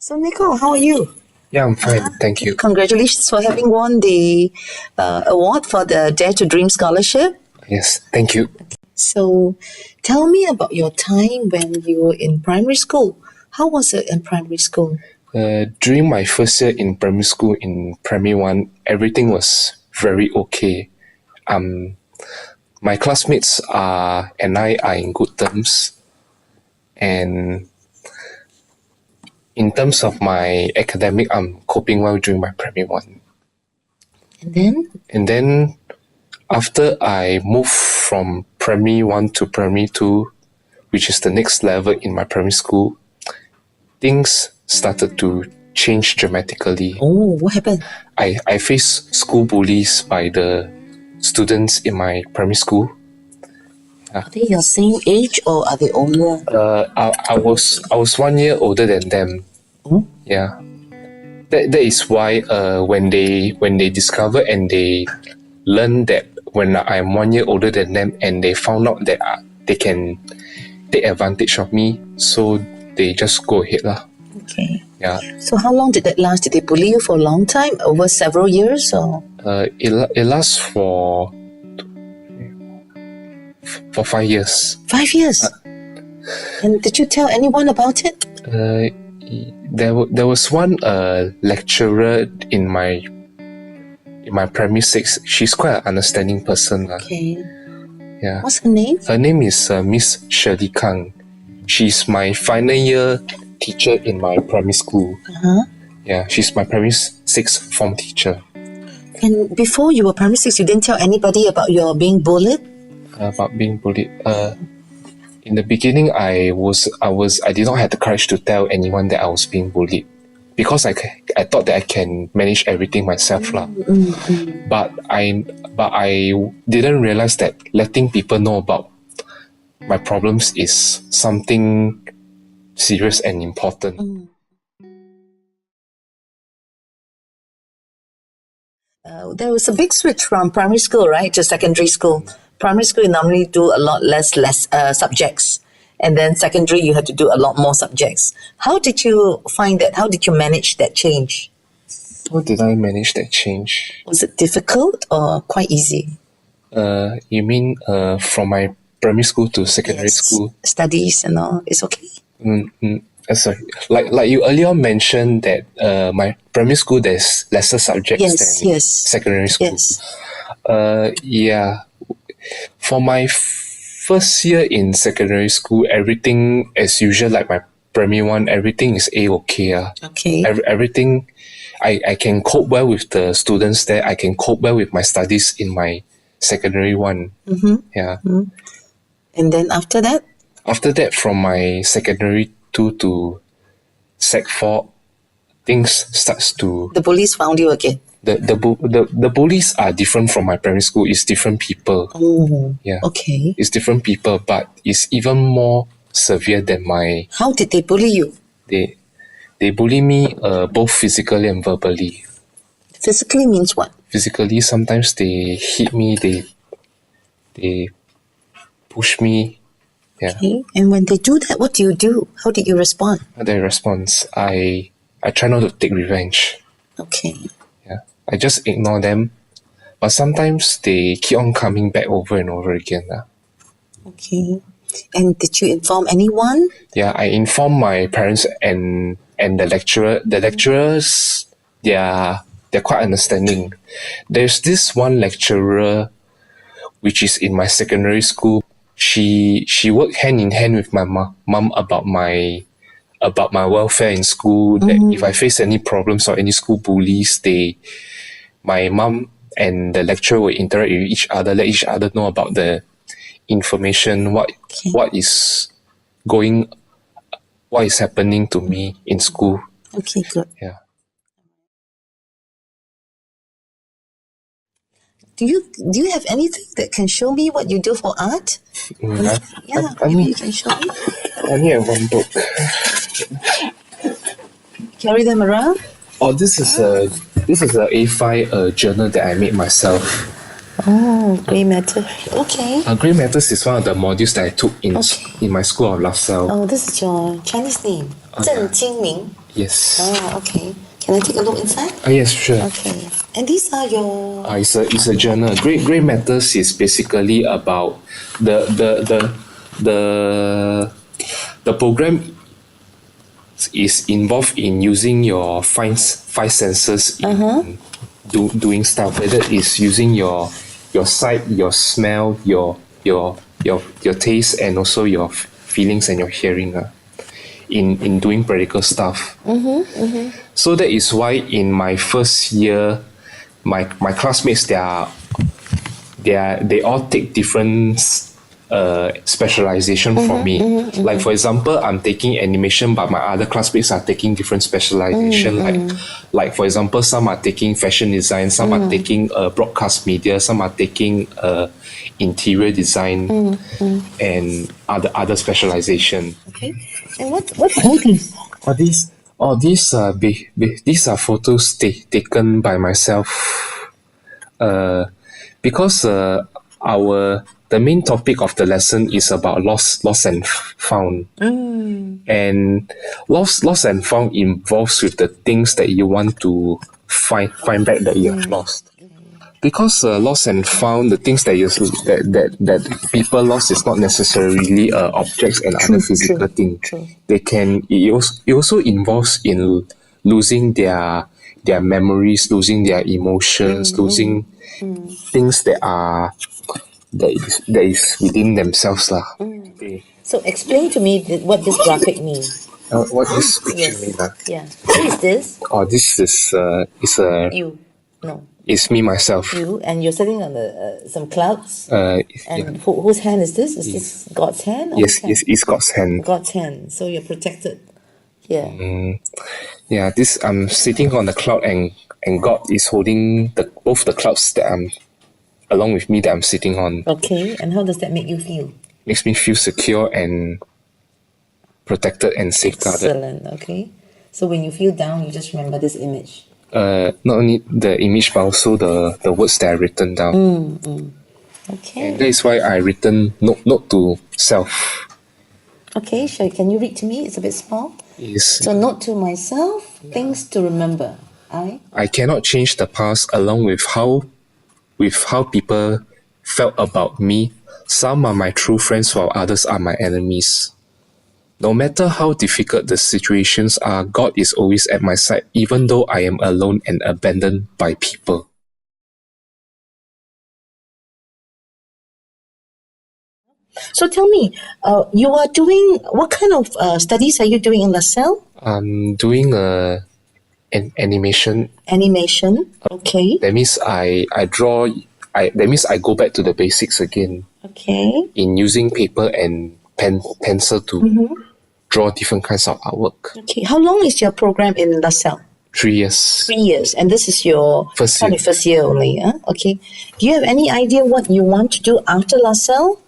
So, Nicol, how are you? Yeah, I'm fine. Thank you. Congratulations for having won the award for the Dare to Dream Scholarship. Yes, thank you. So, tell me about your time when you were in primary school. How was it in primary school? During my first year in primary school, in primary one, everything was very okay. My classmates and I are in good terms, and in terms of my academic, I'm coping well during my primary one. And then after I moved from primary one to primary two, which is the next level in my primary school, things started to change dramatically. Oh, what happened? I faced school bullies by the students in my primary school. Are they your same age or are they older? I was 1 year older than them. Oh? Yeah. That is why when they discover and they learn that when I'm 1 year older than them and they found out that they can take advantage of me, so they just go ahead lah. Okay. Yeah. So how long did that last? Did they bully you for a long time? Over several years or? It lasts for 5 years. 5 years? And did you tell anyone about it? There was one lecturer in my primary 6. She's quite an understanding person. Okay. Yeah. What's her name? Her name is Miss Shirley Kang. She's my final year teacher in my primary school. Uh-huh. Yeah, she's my primary 6 form teacher. And before you were primary 6, you didn't tell anybody about your being bullied? About being bullied. In the beginning, I did not have the courage to tell anyone that I was being bullied because I thought that I can manage everything myself lah. But I didn't realize that letting people know about my problems is something serious and important. There was a big switch from primary school, right, to secondary school. Primary school, you normally do a lot less subjects. And then secondary, you had to do a lot more subjects. How did you find that? How did you manage that change? How did I manage that change? Was it difficult or quite easy? You mean from my primary school to secondary school? Studies and all, it's okay? Sorry. Like you earlier mentioned that my primary school there's lesser subjects than secondary school. Yeah. For my first year in secondary school, everything as usual, like my primary one, everything is A-okay. Okay. Everything, I can cope well with the students there. I can cope well with my studies in my secondary one. Yeah. And then after that? After that, from my secondary 2 to sec 4, things starts to... The bullies found you again? The bullies are different from my primary school. It's different people. Oh, yeah. Okay. It's different people, but it's even more severe than my... How did they bully you? They bully me both physically and verbally. Physically means what? Physically, sometimes they hit me, they push me. Yeah. Okay. And when they do that, what do you do? How did you respond? How did I respond? I try not to take revenge. Okay. Yeah. I just ignore them. But sometimes they keep on coming back over and over again. Okay. And did you inform anyone? Yeah, I informed my parents and the lecturer. The lecturers, they're quite understanding. There's this one lecturer which is in my secondary school. She worked hand in hand with my mom about my welfare in school. That if I face any problems or any school bullies, my mom and the lecturer will interact with each other, let each other know about the information, what is happening to me in school. Okay, good. Yeah. Do you have anything that can show me what you do for art? Yeah, maybe you can show me. I only have one book. Carry them around? Oh, this is a A5 journal that I made myself. Oh, grey matter. Okay. Grey matters is one of the modules that I took in my school of LaSalle. Oh, this is your Chinese name. Zheng Jingming. Yes. Okay. Can I take a look inside? Yes, sure. Okay. And these are your... It's a journal. Gray matters is basically about the the program is involved in using your five senses in doing stuff. Whether it's using your sight, your smell, your taste, and also your feelings and your hearing. In doing practical stuff. So that is why in my first year, my classmates they all take different specialization from me. Like for example, I'm taking animation, but my other classmates are taking different specialization. Like for example, some are taking fashion design, some are taking broadcast media, some are taking interior design, and other specialization. Okay. And what's all these? These are photos taken by myself. Because the main topic of the lesson is about lost and found, and lost and found involves with the things that you want to find back that you have lost. Because lost and found, the things that that people lost is not necessarily objects and other physical things. They can it also involves in losing their memories, losing their emotions, losing things that is within themselves lah. Okay. So explain to me what this graphic means. What this picture mean? Yeah. Who is this? Oh, this is You. No. It's me myself. You, and you're sitting on some clouds. Yeah. Whose hand is this? Is this God's hand? Or Yes, whose hand? yes, it's God's hand. God's hand. So you're protected. Yeah. Yeah, this I'm sitting on the cloud and God is holding both the clouds that I'm along with me that I'm sitting on. Okay, and how does that make you feel? Makes me feel secure and protected and safeguarded. Excellent. Okay. So when you feel down, you just remember this image. Not only the image but also the words that I written down. Okay. And that is why I written note to self. Okay, sure. Can you read to me? It's a bit small. Is So note to myself, things to remember. I cannot change the past along with how people felt about me. Some are my true friends while others are my enemies. No matter how difficult the situations are, God is always at my side, even though I am alone and abandoned by people. So tell me, you are doing, what kind of studies are you doing in LaSalle? I'm doing an animation. Animation. Okay. That means I draw. That means I go back to the basics again Okay. in using paper and pencil to draw different kinds of artwork. Okay. How long is your program in LaSalle? 3 years. 3 years. And this is your First kind year. of first year only. Huh? Okay. Do you have any idea what you want to do after LaSalle?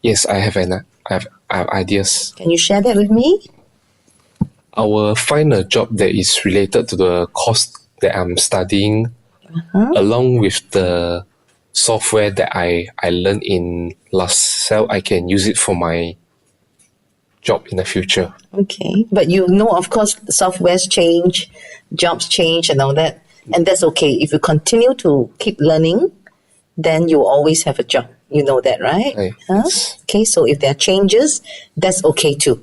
Yes, I have ideas. Can you share that with me? I will find a job that is related to the course that I'm studying, along with the software that I learned in LaSalle. I can use it for my job in the future. Okay. But you know, of course, softwares change, jobs change and all that. And that's okay. If you continue to keep learning, then you always have a job. You know that, right? Right. Huh? Yes. Okay, so if there are changes, that's okay too.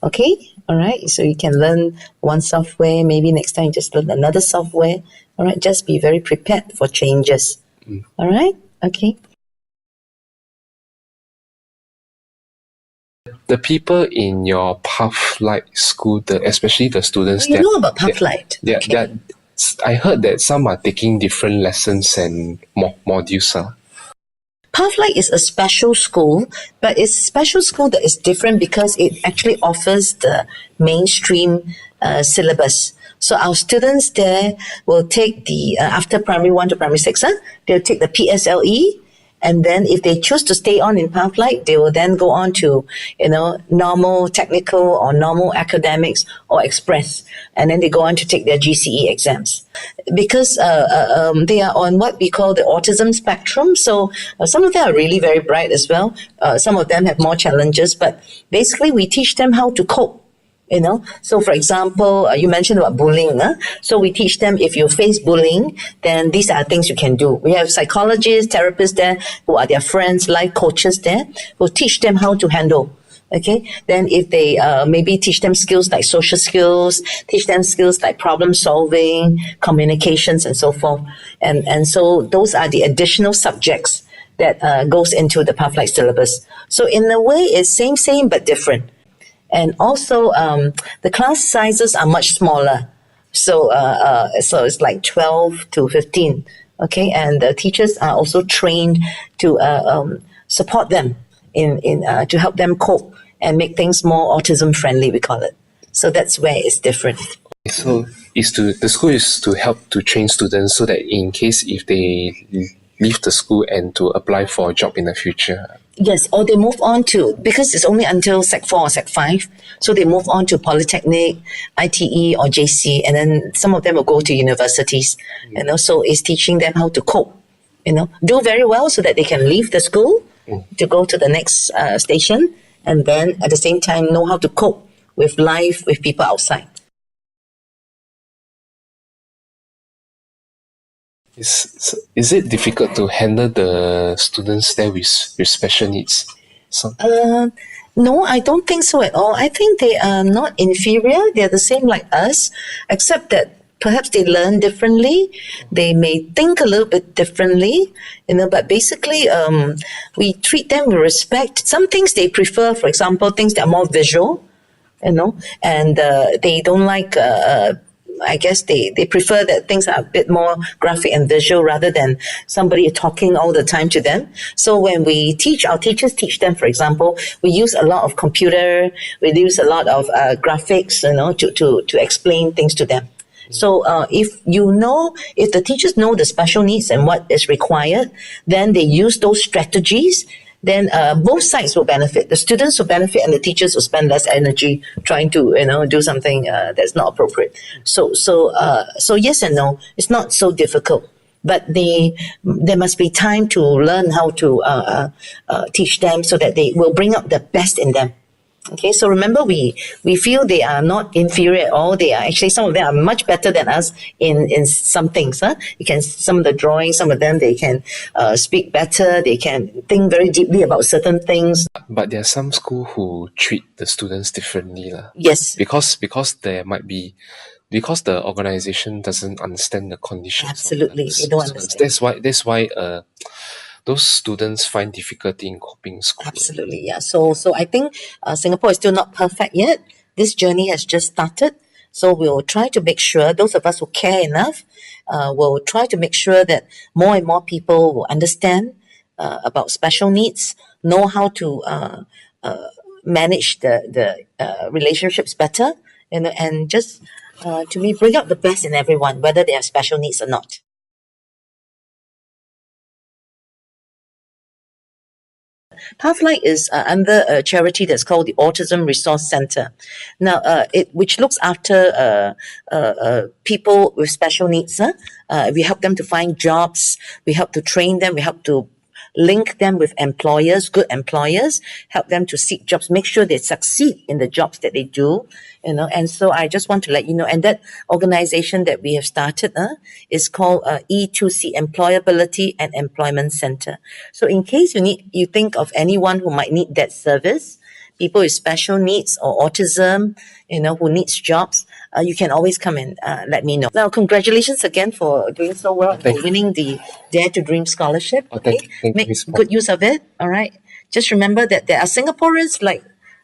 Okay? All right. So you can learn one software, maybe next time you just learn another software. All right. Just be very prepared for changes. All right? Okay. The people in your Pathlight school, especially the students, You know about Pathlight. I heard that some are taking different lessons and modules. Pathlight is a special school, but it's a special school that is different because it actually offers the mainstream syllabus. So our students there will take the, after primary 1 to primary 6, they'll take the PSLE. And then if they choose to stay on in Pathlight, they will then go on to, normal technical or normal academics or express. And then they go on to take their GCE exams. Because they are on what we call the autism spectrum. So some of them are really very bright as well. Some of them have more challenges. But basically we teach them how to cope So for example, you mentioned about bullying, so we teach them, if you face bullying, then these are things you can do. We have psychologists, therapists there who are their friends, life coaches there, who teach them how to handle. Okay, then if they maybe teach them skills like social skills, teach them skills like problem solving, communications, and so forth. And so those are the additional subjects that goes into the Pathlight syllabus. So in a way, it's same but different. And also, the class sizes are much smaller. So it's like 12 to 15. Okay, and the teachers are also trained to support them in to help them cope and make things more autism friendly, we call it. So that's where it's different. So the school is to help to train students so that in case if they leave the school and to apply for a job in the future. Yes, or they move on to, because it's only until Sec 4 or Sec 5, so they move on to Polytechnic, ITE or JC, and then some of them will go to universities. So it's teaching them how to cope, do very well so that they can leave the school to go to the next station, and then at the same time know how to cope with life, with people outside. Is it difficult to handle the students there with special needs? No, I don't think so at all. I think they are not inferior. They're the same like us, except that perhaps they learn differently. They may think a little bit differently, but basically we treat them with respect. Some things they prefer, for example, things that are more visual, and they don't like, I guess they prefer that things are a bit more graphic and visual rather than somebody talking all the time to them. So when we teach, our teachers teach them, for example, we use a lot of computer, we use a lot of graphics, to explain things to them. So if the teachers know the special needs and what is required, then they use those strategies, then both sides will benefit. The students will benefit and the teachers will spend less energy trying to, do something that's not appropriate. So yes and no, it's not so difficult. But there must be time to learn how to teach them so that they will bring out the best in them. Okay, so remember, we feel they are not inferior at all. They are actually, some of them are much better than us in some things. Some of the drawings, some of them, they can speak better. They can think very deeply about certain things. But there are some schools who treat the students differently. Yes. Because there might be, because the organization doesn't understand the conditions. Absolutely, they don't understand. That's why those students find difficulty in coping in school. Absolutely, yeah. So I think Singapore is still not perfect yet. This journey has just started. So we'll try to make sure, those of us who care enough, will try to make sure that more and more people will understand about special needs, know how to manage the relationships better, and just, to me, bring out the best in everyone, whether they have special needs or not. Pathlight is under a charity that's called the Autism Resource Centre. Now, which looks after people with special needs. We help them to find jobs. We help to train them. We help to link them with employers, good employers, help them to seek jobs, make sure they succeed in the jobs that they do, and so I just want to let you know, and that organization that we have started is called E2C, Employability and Employment Center. So in case you think of anyone who might need that service, people with special needs or autism, who needs jobs, you can always come and let me know. Now, congratulations again for doing so well, for winning the Dare to Dream scholarship. Okay, thank make you. good use of it. All right. Just remember that there are Singaporeans like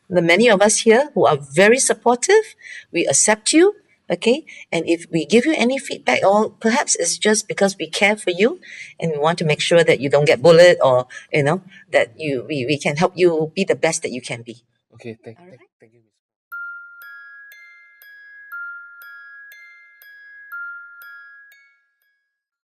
the many of us here who are very supportive. We accept you. Okay. And if we give you any feedback, or perhaps it's just because we care for you and we want to make sure that you don't get bullied, or, that we can help you be the best that you can be. Okay, thank you.